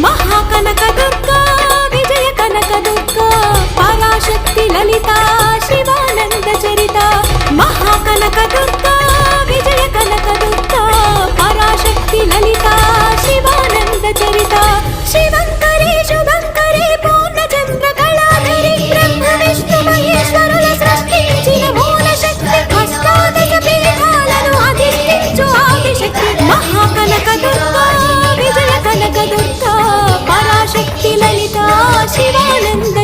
మహాకనక దుర్గా విజయ కనక దుర్గా పరాశక్తి లలిత శివానంద చరిత మహాకనక దుర్గా విజయ కనక దుర్గా పరాశక్తి లలిత శివానంద చరిత శివంకరి శుభంకరి పూర్ణచంద్ర కళాధరి బ్రహ్మ విష్ణు మహేశ్వరుల సృష్టించిన మూల శక్తి అష్టాదశ పీఠాలను అధిష్ఠించు ఆదిశక్తి మహాకనక దుర్గా విజయ కనక దుర్గా పరాశక్తి లలిత శివానంద